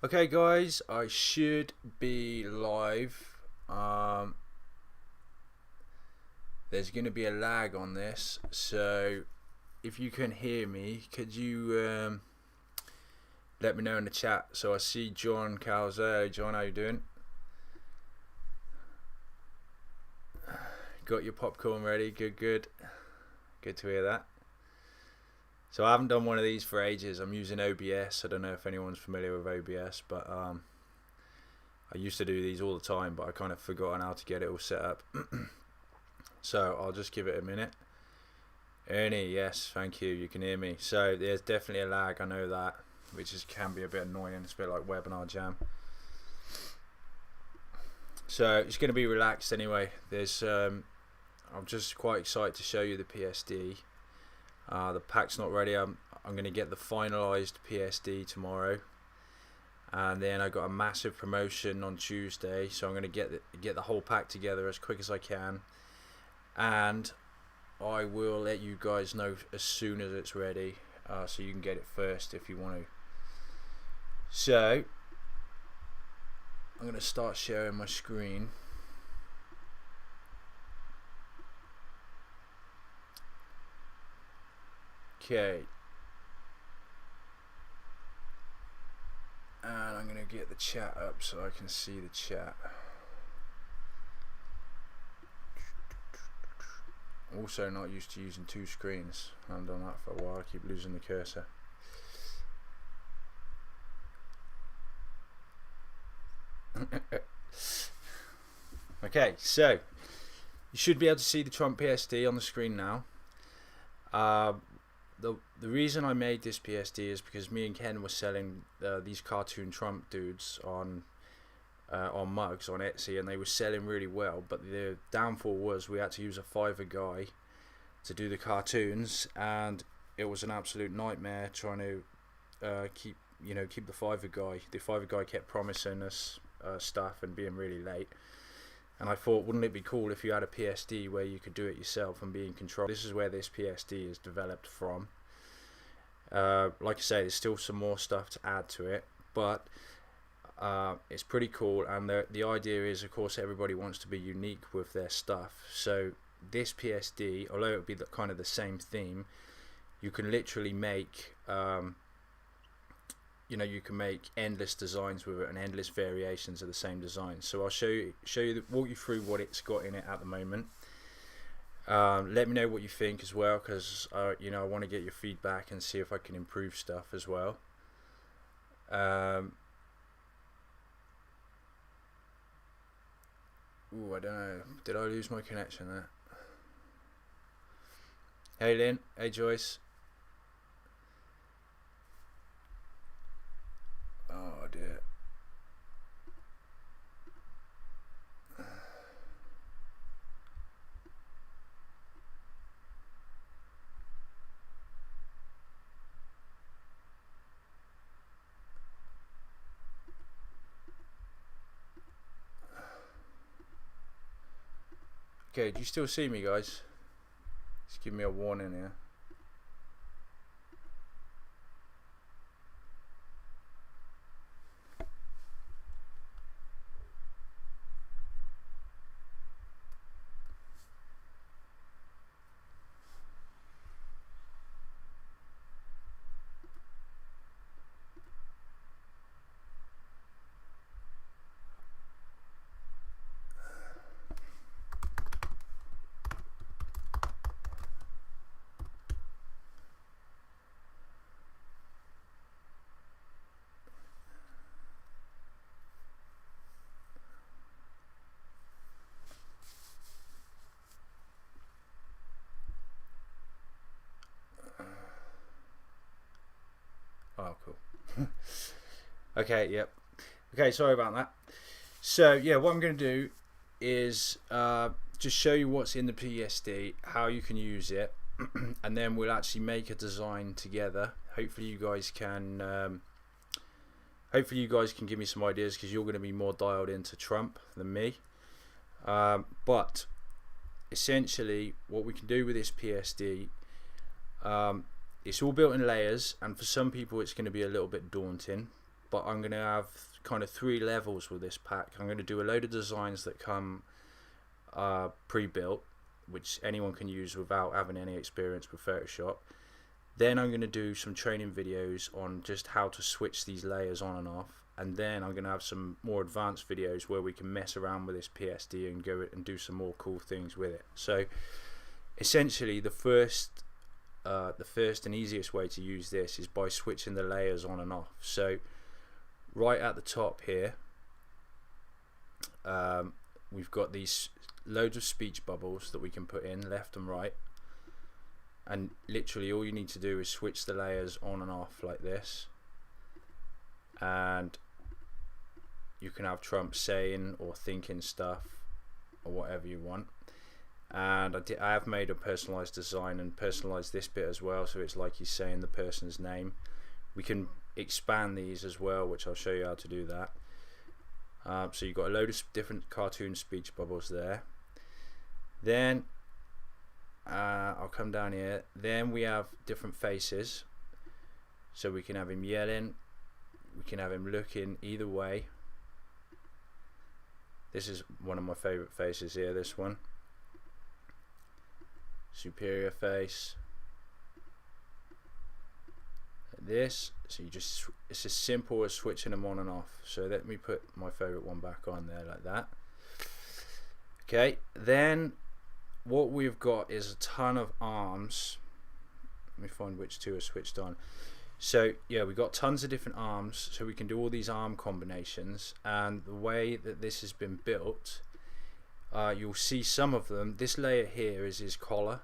Okay guys, I should be live. There's going to be a lag on this, so if you can hear me, could you let me know in the chat? So I see John Calze. Hey John, how you doing? Got your popcorn ready? Good to hear that. So I haven't done one of these for ages. I'm using OBS. I don't know if anyone's familiar with OBS, but I used to do these all the time, but I kind of forgotten how to get it all set up. So I'll just give it a minute. Ernie, yes, thank you. You can hear me. So there's definitely a lag. I know that, which can be a bit annoying. It's a bit like webinar jam. So it's going to be relaxed anyway. I'm just quite excited to show you the PSD. The pack's not ready. I'm going to get the finalized PSD tomorrow, and then I got a massive promotion on Tuesday, so I'm going to get the whole pack together as quick as I can, and I will let you guys know as soon as it's ready, so you can get it first if you want to. So I'm going to start sharing my screen. Okay, and I'm going to get the chat up so I can see the chat. Also not used to using two screens. I haven't done that for a while. I keep losing the cursor. Okay, so you should be able to see the Trump PSD on the screen now. The reason I made this PSD is because me and Ken were selling these cartoon Trump dudes on mugs on Etsy, and they were selling really well, but the downfall was we had to use a Fiverr guy to do the cartoons, and it was an absolute nightmare trying to keep the Fiverr guy. The Fiverr guy kept promising us stuff and being really late, and I thought, wouldn't it be cool if you had a PSD where you could do it yourself and be in control? This is where this PSD is developed from. Like I say, there's still some more stuff to add to it, but it's pretty cool, and the idea is, of course, everybody wants to be unique with their stuff. So this PSD, although it would be kind of the same theme, you can literally make you can make endless designs with it and endless variations of the same design. So I'll walk you through what it's got in it at the moment. Let me know what you think as well, because I want to get your feedback and see if I can improve stuff as well. Ooh, I don't know. Did I lose my connection there? Hey Lynn. Hey Joyce. Oh dear. Okay, do you still see me, guys? Just give me a warning here. Oh, cool. Okay, yep. Okay, sorry about that. So, yeah, what I'm going to do is just show you what's in the PSD, how you can use it, and then we'll actually make a design together. Hopefully you guys can give me some ideas, because you're going to be more dialed into Trump than me. But essentially, what we can do with this PSD, it's all built in layers, and for some people it's going to be a little bit daunting, but I'm going to have kind of 3 levels with this pack. I'm going to do a load of designs that come pre-built, which anyone can use without having any experience with Photoshop. Then I'm going to do some training videos on just how to switch these layers on and off, and then I'm going to have some more advanced videos where we can mess around with this PSD and go and do some more cool things with it. So essentially the first and easiest way to use this is by switching the layers on and off. So right at the top here, we've got these loads of speech bubbles that we can put in left and right, and literally all you need to do is switch the layers on and off like this, and you can have Trump saying or thinking stuff or whatever you want. And I have made a personalized design and personalized this bit as well, so it's like he's saying the person's name. We can expand these as well, which I'll show you how to do that. So you've got a load of different cartoon speech bubbles there. Then I'll come down here. Then we have different faces, so we can have him yelling, we can have him looking either way. This is one of my favorite faces here, this one. Superior face. Like this. So you just, it's as simple as switching them on and off. So let me put my favorite one back on there like that. Okay, then what we've got is a ton of arms. Let me find which 2 are switched on. So yeah, we've got tons of different arms, so we can do all these arm combinations. And the way that this has been built, you'll see some of them. This layer here is his collar,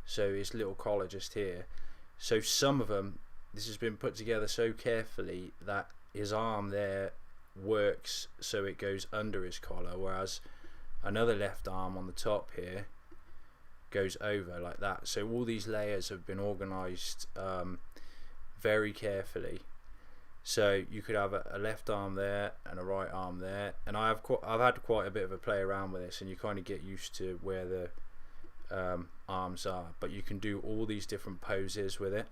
so his little collar just here. So some of them, this has been put together so carefully that his arm there works so it goes under his collar, whereas another left arm on the top here goes over like that. So all these layers have been organized very carefully. So you could have a left arm there and a right arm there, and I've had quite a bit of a play around with this, and you kind of get used to where the arms are. But you can do all these different poses with it.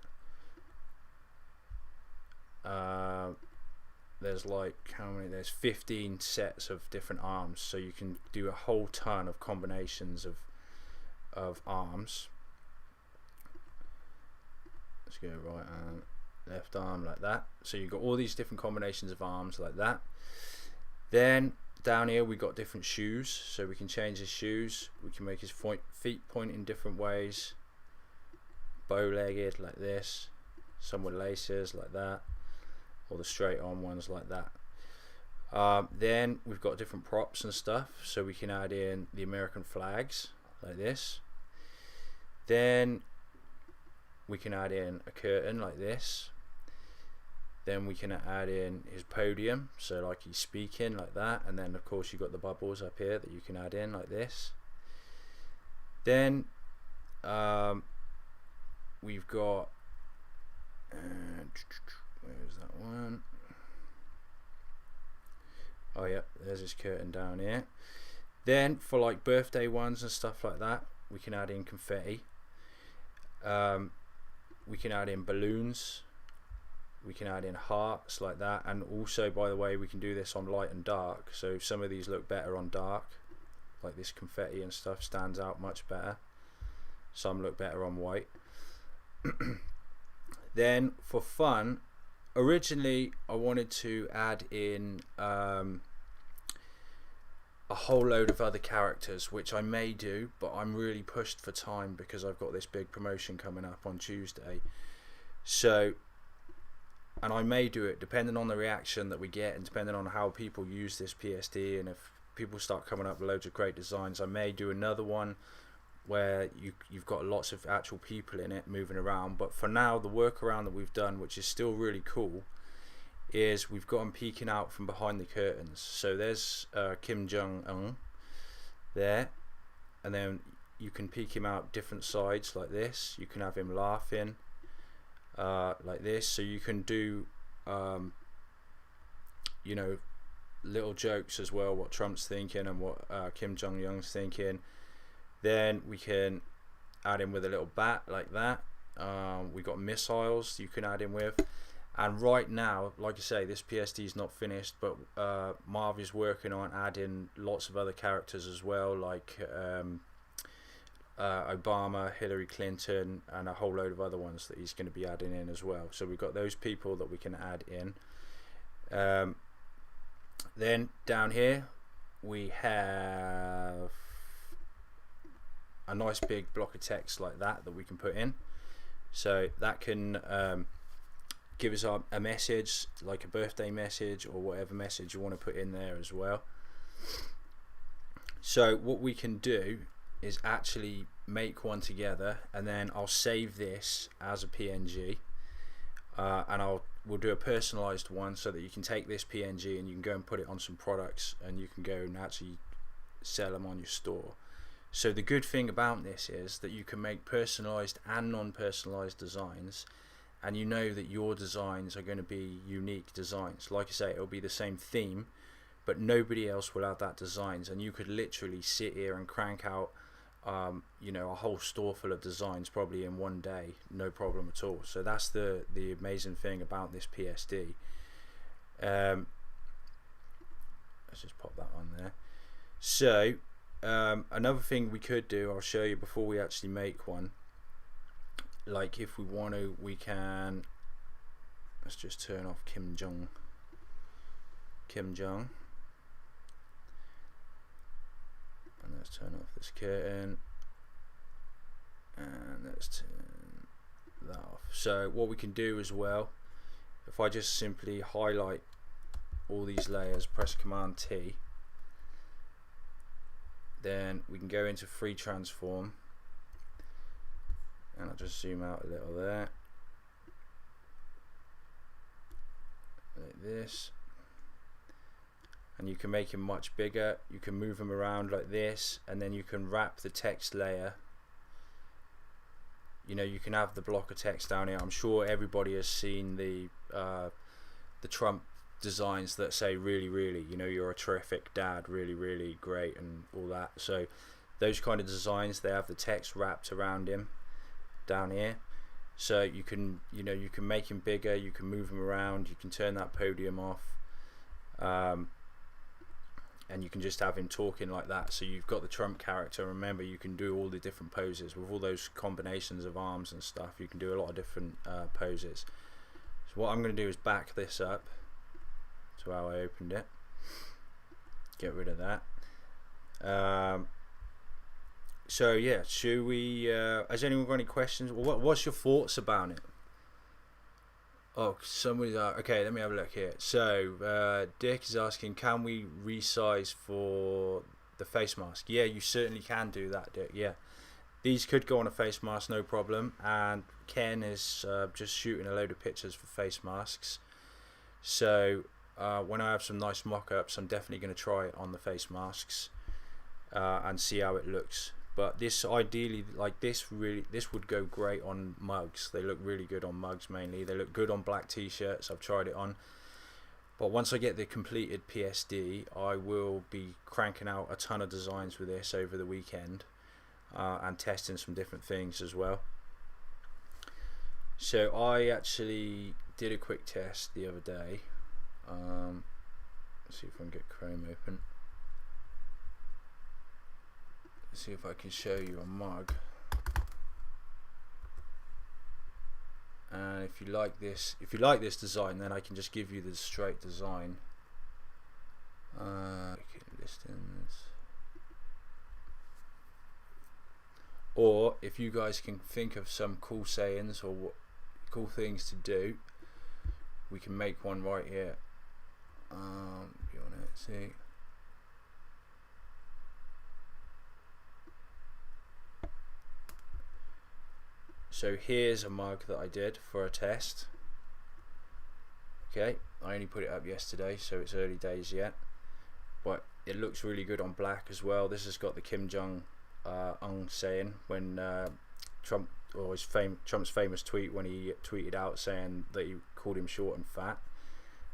There's like, how many? There's 15 sets of different arms, so you can do a whole ton of combinations of arms. Let's go right arm, left arm like that. So you've got all these different combinations of arms like that. Then down here we've got different shoes, so we can change his shoes. We can make his feet point in different ways. Bow-legged like this, some with laces like that, or the straight on ones like that. Then we've got different props and stuff, so we can add in the American flags like this. Then we can add in a curtain like this. Then we can add in his podium, so like he's speaking like that. And then of course you've got the bubbles up here that you can add in like this. Then we've got where's that one? Oh yeah, there's his curtain down here. Then for like birthday ones and stuff like that, we can add in confetti. We can add in balloons. We can add in hearts like that. And also, by the way, we can do this on light and dark. So some of these look better on dark, like this confetti and stuff stands out much better. Some look better on white. Then for fun, originally I wanted to add in a whole load of other characters, which I may do, but I'm really pushed for time because I've got this big promotion coming up on Tuesday. So, and I may do it depending on the reaction that we get and depending on how people use this PSD, and if people start coming up with loads of great designs, I may do another one where you've got lots of actual people in it moving around. But for now, the workaround that we've done, which is still really cool, is we've got them peeking out from behind the curtains. So there's Kim Jong-un there, and then you can peek him out different sides like this. You can have him laughing like this, so you can do you know, little jokes as well, what Trump's thinking and what Kim Jong-un's thinking. Then we can add in with a little bat like that. We got missiles you can add in with, And right now, like I say, this PSD is not finished, but Marv is working on adding lots of other characters as well, like Obama, Hillary Clinton, and a whole load of other ones that he's going to be adding in as well. So we've got those people that we can add in. Then down here we have a nice big block of text like that we can put in. So that can give us a message, like a birthday message or whatever message you want to put in there as well. So what we can do is actually make one together, and then I'll save this as a PNG, and we'll do a personalized one so that you can take this PNG and you can go and put it on some products, and you can go and actually sell them on your store. So the good thing about this is that you can make personalized and non-personalized designs, and you know that your designs are going to be unique designs. Like I say, it'll be the same theme, but nobody else will have that designs, and you could literally sit here and crank out you know, a whole store full of designs probably in one day, no problem at all. So that's the amazing thing about this PSD. Let's just pop that on there. So another thing we could do, I'll show you before we actually make one. Like if we want to, we can, let's just turn off Kim Jong, and let's turn off this curtain, and let's turn that off. So what we can do as well, if I just simply highlight all these layers, press Command T, then we can go into free transform, and I'll just zoom out a little there, like this, and you can make him much bigger. You can move him around like this, and then you can wrap the text layer. You know, you can have the block of text down here. I'm sure everybody has seen the Trump designs that say really, really, you know, you're a terrific dad, really, really great, and all that. So those kind of designs, they have the text wrapped around him down here. So you can, you know, you can make him bigger, you can move him around, you can turn that podium off, and you can just have him talking like that. So you've got the Trump character. Remember, you can do all the different poses with all those combinations of arms and stuff. You can do a lot of different poses. So what I'm going to do is back this up to how I opened it, get rid of that. So yeah, should we, has anyone got any questions? What's your thoughts about it? Oh, somebody's okay, let me have a look here. So Dick is asking, can we resize for the face mask? Yeah, you certainly can do that, Dick. Yeah, these could go on a face mask, no problem. And Ken is just shooting a load of pictures for face masks. So when I have some nice mock-ups, I'm definitely going to try it on the face masks and see how it looks. But this, ideally, like this would go great on mugs. They look really good on mugs mainly. They look good on black t-shirts. I've tried it on. But once I get the completed PSD, I will be cranking out a ton of designs with this over the weekend and testing some different things as well. So I actually did a quick test the other day. Let's see if I can get Chrome open. See if I can show you a mug, and if you like this design, then I can just give you the straight design. Listings. Or if you guys can think of some cool sayings or cool things to do, we can make one right here. You want to see? So here's a mug that I did for a test. Okay, I only put it up yesterday, so it's early days yet, but it looks really good on black as well. This has got the Kim Jong Un saying when Trump, or Trump's famous tweet when he tweeted out saying that he called him short and fat.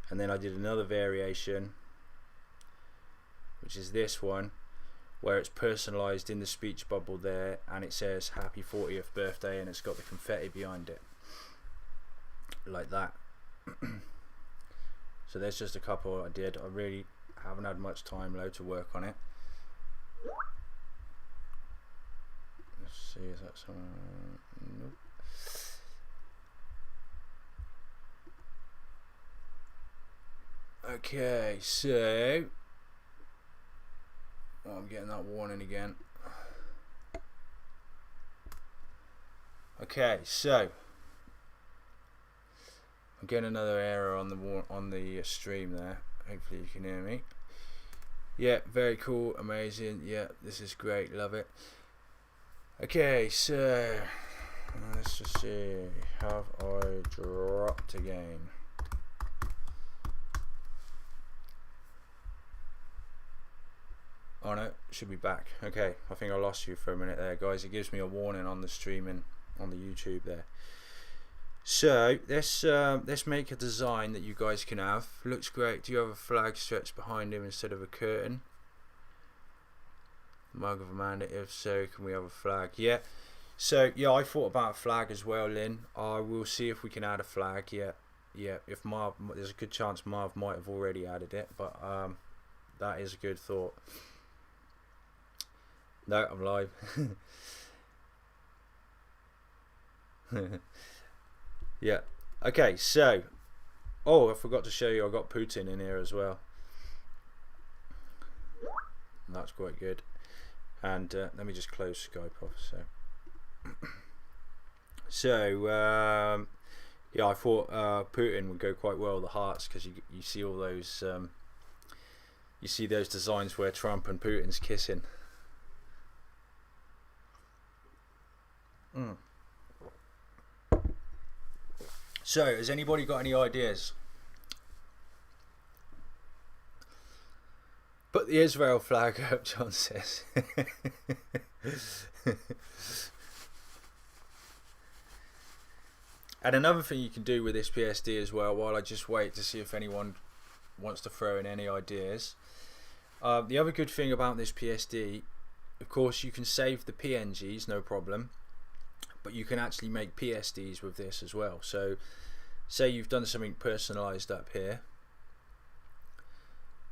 And then I did another variation, which is this one, where it's personalized in the speech bubble there, and it says happy 40th birthday, and it's got the confetti behind it like that. So there's just a couple I did. I really haven't had much time though to work on it. Let's see, is that someone? Nope. Okay, so I'm getting that warning again. Okay, so I'm getting another error on the stream there. Hopefully you can hear me. Yeah, very cool, amazing. Yeah, this is great, love it. Okay, so let's just see. Have I dropped again? Oh no, should be back. Okay, I think I lost you for a minute there, guys. It gives me a warning on the streaming on the YouTube there. So let's make a design that you guys can have. Looks great. Do you have a flag stretched behind him instead of a curtain? Mug of Amanda. If so, can we have a flag? Yeah. So yeah, I thought about a flag as well, Lynn. I will see if we can add a flag. Yeah, yeah. If Marv, there's a good chance Marv might have already added it, but that is a good thought. No, I'm live. Yeah. Okay, so I forgot to show you I got Putin in here as well. That's quite good. And let me just close Skype off. Yeah, I thought Putin would go quite well with the hearts, because you see all those you see those designs where Trump and Putin's kissing. So, has anybody got any ideas? Put the Israel flag up, John says. And another thing you can do with this PSD as well, while I just wait to see if anyone wants to throw in any ideas. The other good thing about this PSD, of course, you can save the PNGs, no problem. But you can actually make PSDs with this as well. So say you've done something personalized up here.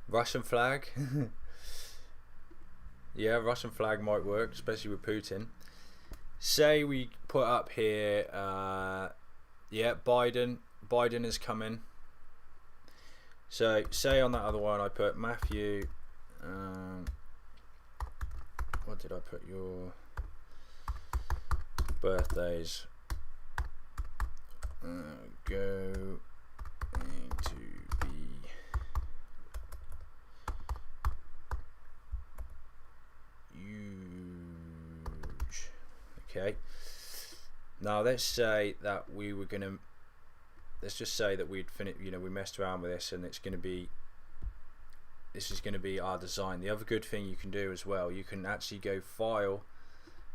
Russian flag. Yeah, Russian flag might work, especially with Putin. Say we put up here, yeah, Biden is coming. So say on that other one I put Matthew, what did I put your birthdays going to be huge. Okay, now let's say that we were gonna, let's just say that we'd finished, you know, we messed around with this and it's gonna be, this is gonna be our design. The other good thing you can do as well, you can actually go file,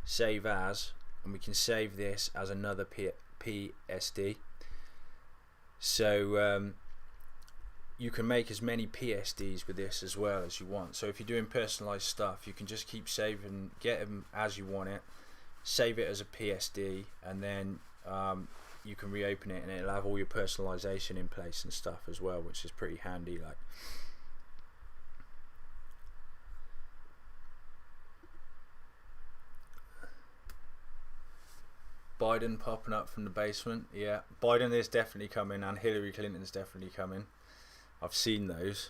save as, and we can save this as another PSD. So you can make as many PSDs with this as well as you want. So if you're doing personalized stuff, you can just keep saving, get them as you want it, save it as a PSD, and then you can reopen it and it'll have all your personalization in place and stuff as well, which is pretty handy. Like, Biden popping up from the basement. Yeah, Biden is definitely coming, and Hillary Clinton's definitely coming. I've seen those.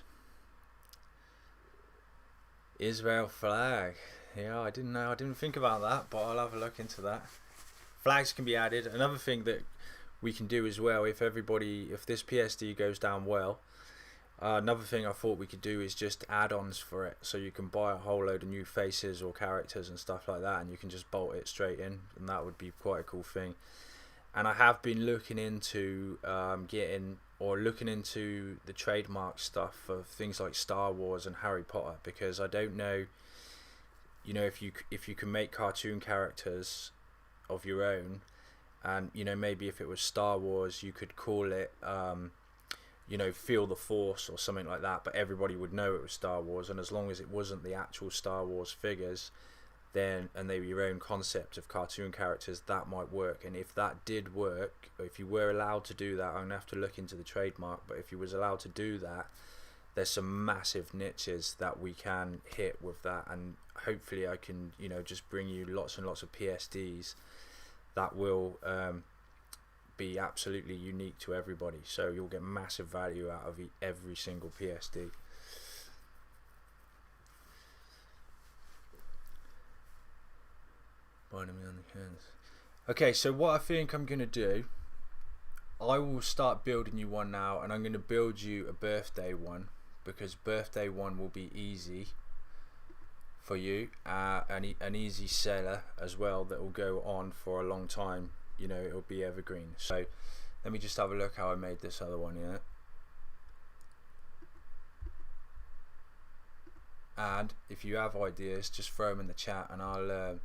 Israel flag. Yeah, I didn't know. I didn't think about that, but I'll have a look into that. Flags can be added. Another thing that we can do as well, if this PSD goes down well, another thing I thought we could do is just add-ons for it. So you can buy a whole load of new faces or characters and stuff like that, and you can just bolt it straight in, and that would be quite a cool thing. And I have been looking into looking into the trademark stuff for things like Star Wars and Harry Potter, because I don't know, you know, if you can make cartoon characters of your own, and you know, maybe if it was Star Wars, you could call it you know, Feel the Force or something like that, but everybody would know it was Star Wars, and as long as it wasn't the actual Star Wars figures, then, and they were your own concept of cartoon characters, that might work. And if that did work, or if you were allowed to do that, I'm gonna have to look into the trademark, but if you was allowed to do that, there's some massive niches that we can hit with that, and hopefully I can, you know, just bring you lots and lots of PSDs that will be absolutely unique to everybody, so you'll get massive value out of every single PSD. Okay, so what I think I'm gonna do, I will start building you one now, and I'm gonna build you a birthday one, because birthday one will be easy for you, an easy seller as well, that will go on for a long time. You know, it'll be evergreen. So let me just have a look how I made this other one here. And if you have ideas, just throw them in the chat, and I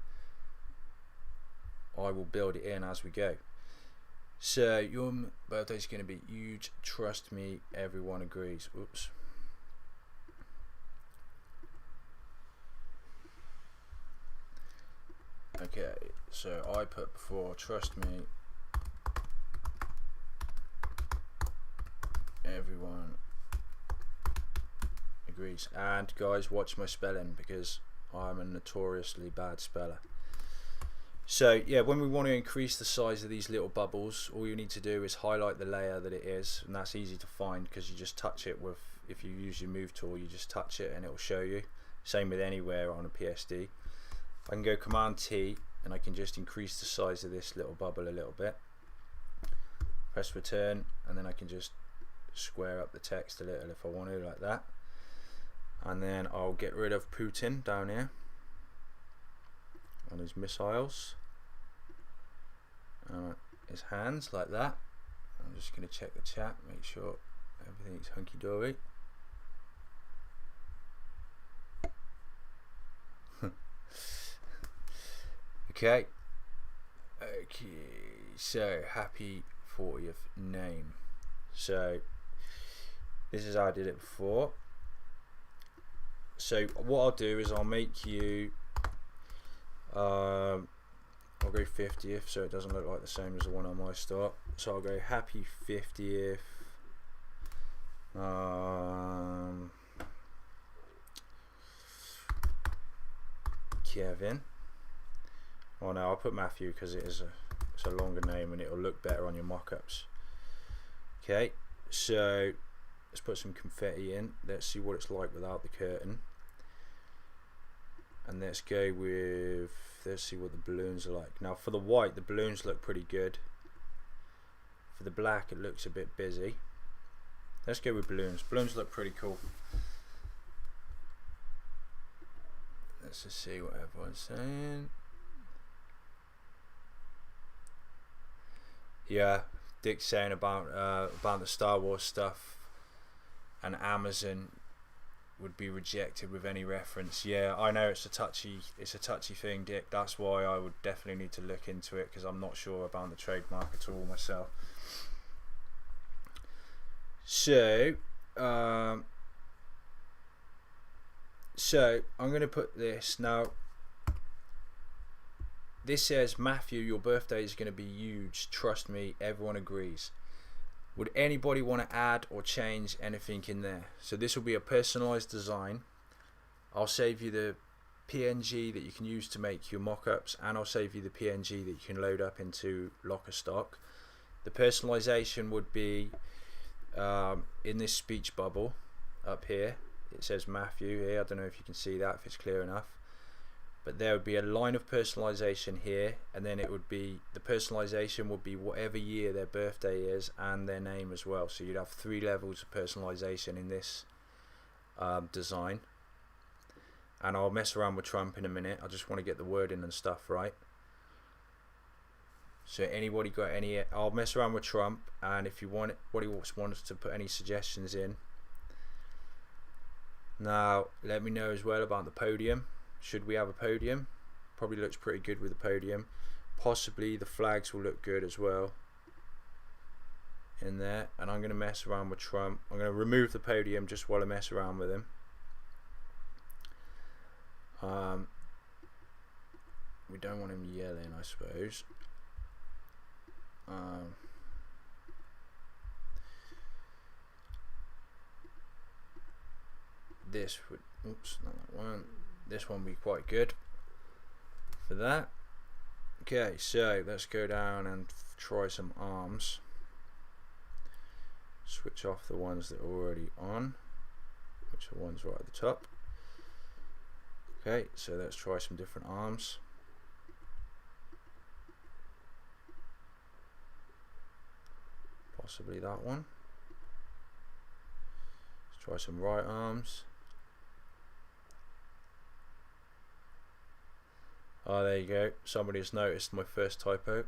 will build it in as we go. So your birthday's going to be huge, trust me, everyone agrees. Oops. Okay, so I put before, trust me, everyone agrees. And guys, watch my spelling, because I'm a notoriously bad speller. So yeah, when we want to increase the size of these little bubbles, all you need to do is highlight the layer that it is, and that's easy to find because you just touch it with, if you use your move tool, you just touch it and it will show you. Same with anywhere on a PSD. I can go Command T and I can just increase the size of this little bubble a little bit. Press return, and then I can just square up the text a little if I want to, like that. And then I'll get rid of Putin down here on his missiles, his hands, like that. I'm just going to check the chat, make sure everything's hunky-dory. Okay, so happy 40th name. So this is how I did it before. So what I'll do is I'll make you I'll go 50th, so it doesn't look like the same as the one on my start. So I'll go happy 50th Kevin. Oh no, I'll put Matthew because it's a longer name and it'll look better on your mock-ups. Okay, so let's put some confetti in. Let's see what it's like without the curtain. And let's go with, let's see what the balloons are like. Now for the white, the balloons look pretty good. For the black, it looks a bit busy. Let's go with balloons. Balloons look pretty cool. Let's just see what everyone's saying. Yeah, Dick's saying about the Star Wars stuff, and Amazon would be rejected with any reference. Yeah, I know it's a touchy thing, Dick. That's why I would definitely need to look into it, because I'm not sure about the trademark at all myself. So I'm going to put this now. This says, Matthew, your birthday is going to be huge. Trust me, everyone agrees. Would anybody want to add or change anything in there? So this will be a personalized design. I'll save you the PNG that you can use to make your mock-ups, and I'll save you the PNG that you can load up into Locker Stock. The personalization would be in this speech bubble up here. It says Matthew here. I don't know if you can see that, if it's clear enough. But there would be a line of personalization here, and then it would be, the personalization would be whatever year their birthday is and their name as well. So you'd have 3 levels of personalization in this design. And I'll mess around with Trump in a minute. I just want to get the wording and stuff right. So anybody got any, I'll mess around with Trump, and if you want it, anybody wants to put any suggestions in. Now let me know as well about the podium. Should we have a podium? Probably looks pretty good with the podium. Possibly the flags will look good as well in there. And I'm going to mess around with Trump. I'm going to remove the podium just while I mess around with him. we don't want him yelling, I suppose. This would, oops, not that one. This one would be quite good for that. Okay, so let's go down and try some arms. Switch off the ones that are already on, which are ones right at the top. Okay, so let's try some different arms. Possibly that one. Let's try some right arms. Oh, there you go. Somebody has noticed my first typo.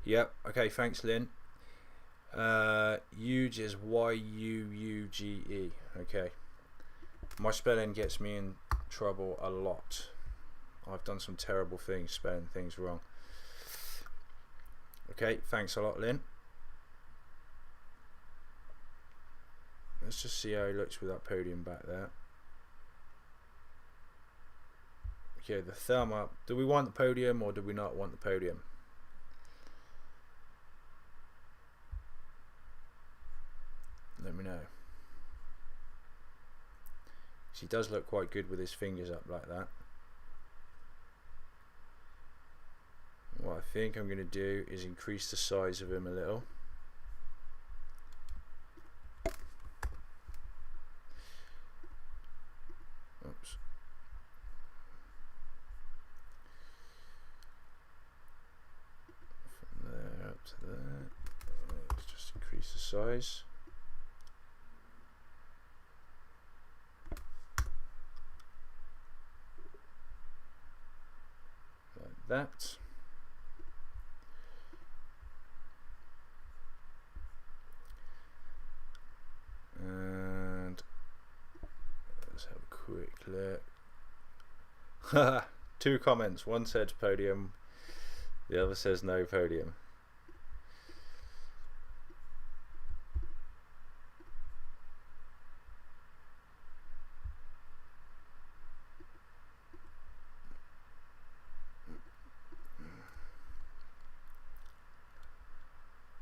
Yep. Okay, thanks, Lynn. Huge is Y-U-U-G-E. Okay. My spelling gets me in trouble a lot. I've done some terrible things, spelling things wrong. Okay, thanks a lot, Lynn. Let's just see how he looks with that podium back there. Okay, the thumb up. Do we want the podium or do we not want the podium? Let me know. He does look quite good with his fingers up like that. What I think I'm going to do is increase the size of him a little. Oops. From there up to there. Let's just increase the size. Like that. And let's have a quick look. 2 comments. One said podium, the other says no podium.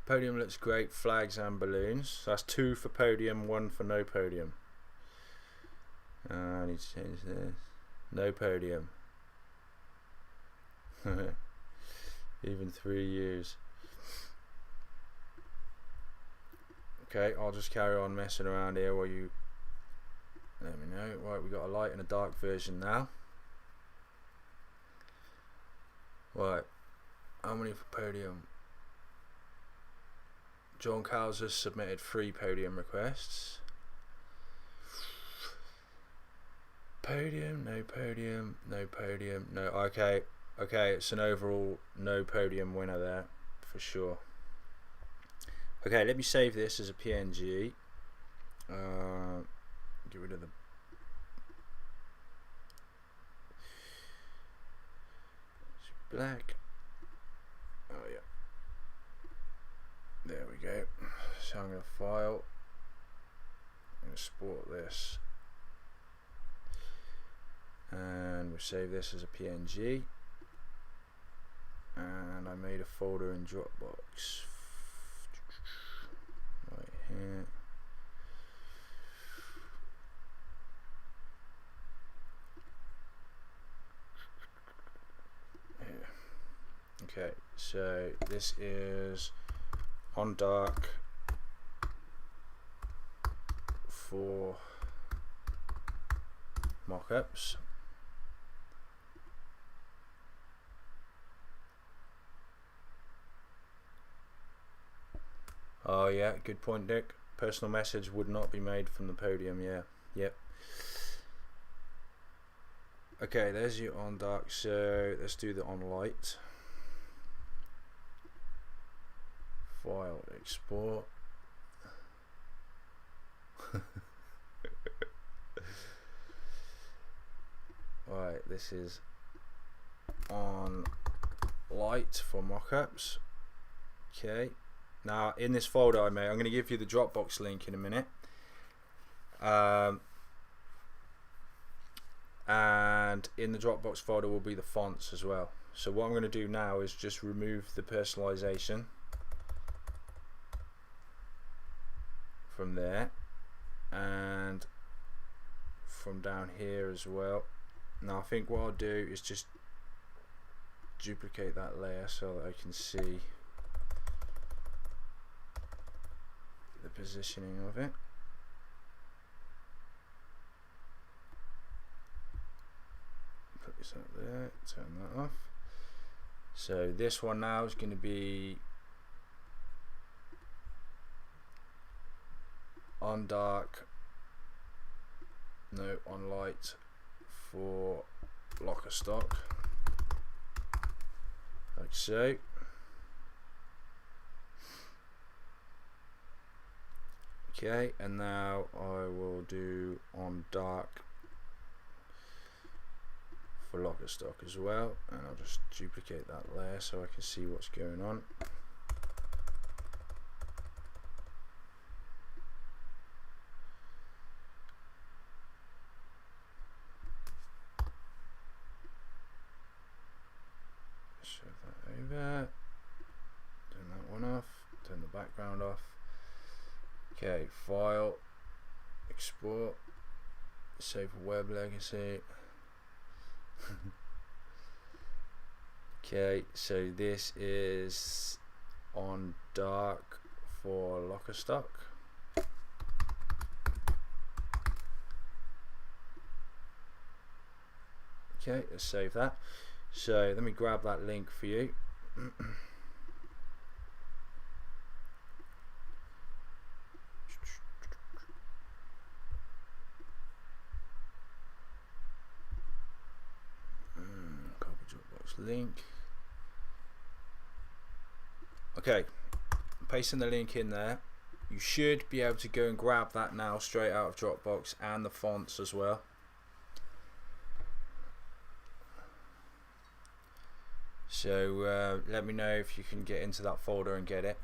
Podium looks great, flags and balloons. So that's 2 for podium, 1 for no podium. I need to change this. No podium. Even 3 years. Okay, I'll just carry on messing around here while you let me know. Right, we got a light and a dark version now. Right, how many for podium? John Cowles has submitted 3 podium requests. Podium, no podium, no podium, no. Okay, it's an overall no podium winner there for sure. Okay, let me save this as a PNG. Get rid of the black. Oh yeah. There we go. So I'm going to file and export this, and we'll save this as a PNG. And I made a folder in Dropbox right here. Okay, so this is on dark for mockups. Oh yeah, good point, Nick. Personal message would not be made from the podium. Yeah, yep. Okay, there's your on dark. So let's do the on light. File, export. Right, this is on light for mockups. Okay. Now, in this folder I made, I'm going to give you the Dropbox link in a minute. And in the Dropbox folder will be the fonts as well. So what I'm going to do now is just remove the personalization from there and from down here as well. Now I think what I'll do is just duplicate that layer so that I can see the positioning of it. Put this up there, turn that off. So this one now is going to be on dark, no, on light for locker stock, like so. Okay, and now I will do on dark for locker stock as well, and I'll just duplicate that layer so I can see what's going on. Shove that over, turn that one off, turn the background off. Okay, file, export, save for web legacy. Okay, so this is on dark for locker stock. Okay, let's save that. So let me grab that link for you. Copy Dropbox link. Okay, pasting the link in there. You should be able to go and grab that now straight out of Dropbox, and the fonts as well. So let me know if you can get into that folder and get it.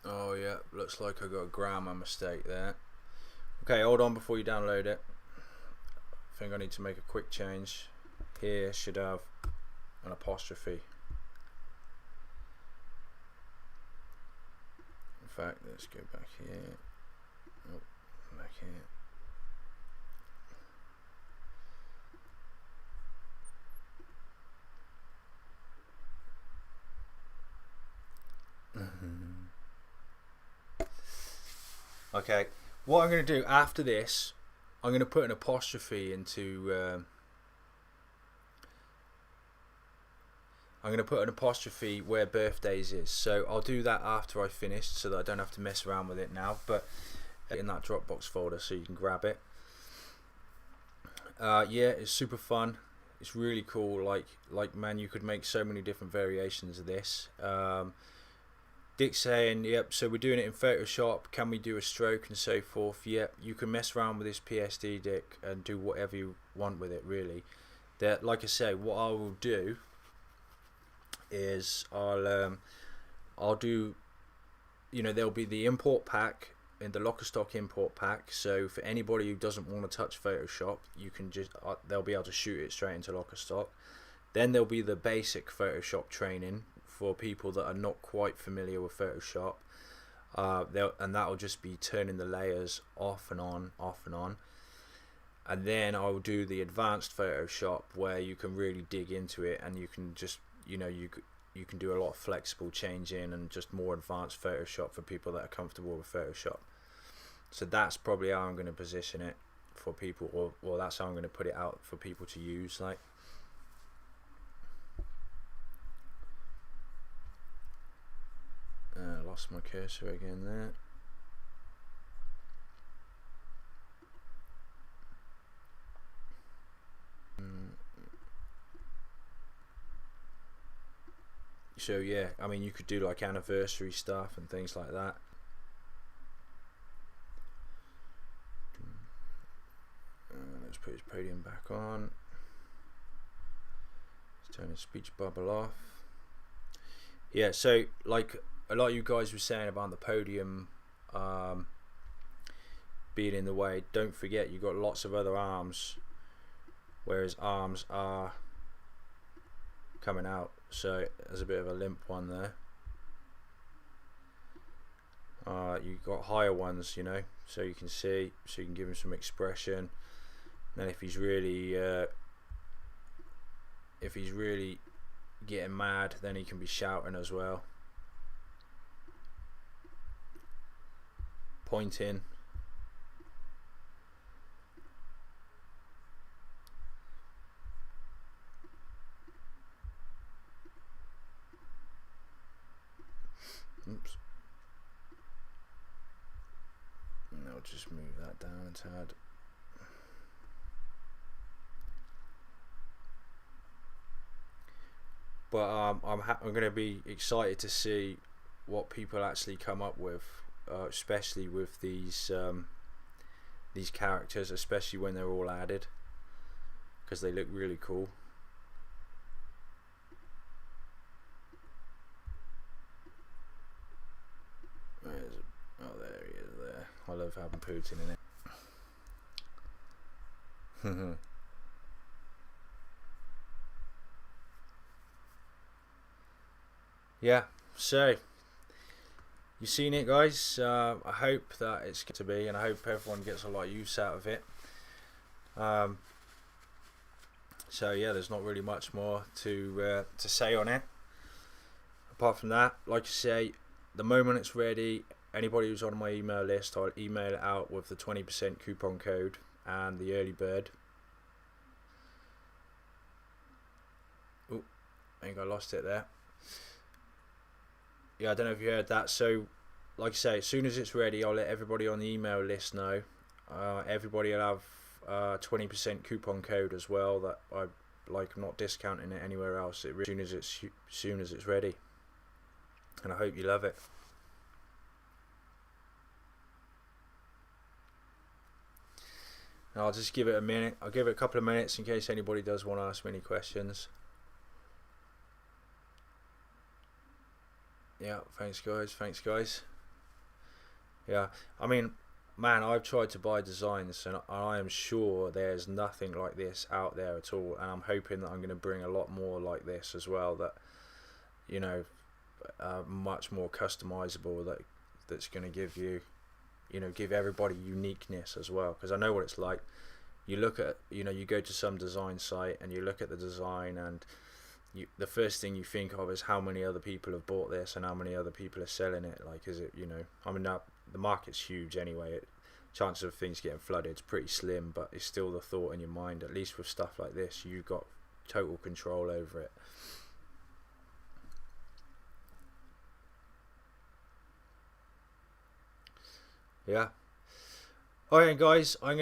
Oh yeah, looks like I got a grammar mistake there. Okay, hold on before you download it. I think I need to make a quick change. Here should have an apostrophe. In fact, let's go back here. Oh, back here. Okay, what I'm going to do after this, I'm going to put an apostrophe into I'm going to put an apostrophe where birthdays is. So I'll do that after I finish so that I don't have to mess around with it now, but in that Dropbox folder so you can grab it. Yeah, it's super fun. It's really cool. Like man, you could make so many different variations of this. Dick's saying, yep, so we're doing it in Photoshop, can we do a stroke and so forth? Yep, you can mess around with this PSD, Dick, and do whatever you want with it, really. That, like I say, what I will do is I'll do, you know, there'll be the import pack in the locker stock import pack, so for anybody who doesn't want to touch Photoshop, you can just they'll be able to shoot it straight into locker stock. Then there'll be the basic Photoshop training for people that are not quite familiar with Photoshop, and that'll just be turning the layers off and on, and then I will do the advanced Photoshop where you can really dig into it, and you can just, you know, you can do a lot of flexible changing and just more advanced Photoshop for people that are comfortable with Photoshop. So that's probably how I'm going to position it for people, or that's how I'm going to put it out for people to use. Like, lost my cursor again there. So yeah, I mean, you could do like anniversary stuff and things like that. Let's put his podium back on. Let's turn his speech bubble off. Yeah, so like a lot of you guys were saying about the podium being in the way, don't forget you've got lots of other arms where his arms are coming out, so there's a bit of a limp one there. You've got higher ones, you know, so you can see, so you can give him some expression. And if he's really getting mad, then he can be shouting as well, pointing. Oops. And I'll just move that down a tad. But I'm going to be excited to see what people actually come up with, especially with these characters, especially when they're all added, because they look really cool. Oh, there he is there. I love having Putin in it. Yeah, so you've seen it, guys. I hope that it's going to be, and I hope everyone gets a lot of use out of it. So yeah, there's not really much more to say on it. Apart from that, like I say, the moment it's ready, anybody who's on my email list, I'll email it out with the 20% coupon code and the early bird. Oh, I think I lost it there. Yeah, I don't know if you heard that. So like I say, as soon as it's ready, I'll let everybody on the email list know. Everybody will have 20% coupon code as well, that I'm not discounting it anywhere else. As soon as it's ready, and I hope you love it. I'll just give it a minute. I'll give it a couple of minutes in case anybody does want to ask me any questions. Yeah, thanks guys. Yeah, I mean, man, I've tried to buy designs and I am sure there's nothing like this out there at all, and I'm hoping that I'm going to bring a lot more like this as well, that, you know, much more customizable, that's going to give you, you know, give everybody uniqueness as well, because I know what it's like. You look at, you know, you go to some design site and you look at the design, and the first thing you think of is how many other people have bought this and how many other people are selling it. Like, is it, you know, I mean, now the market's huge anyway. Chances of things getting flooded is pretty slim, but it's still the thought in your mind. At least with stuff like this, you've got total control over it. Yeah. Alright guys, I'm